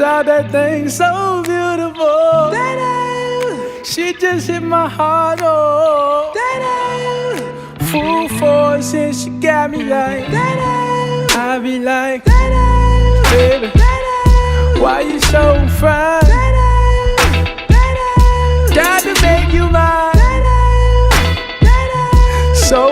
saw that thing so beautiful. She just hit my heart, oh. Full force and she got me like, I be like, baby, why you so fine? Got to make you mine.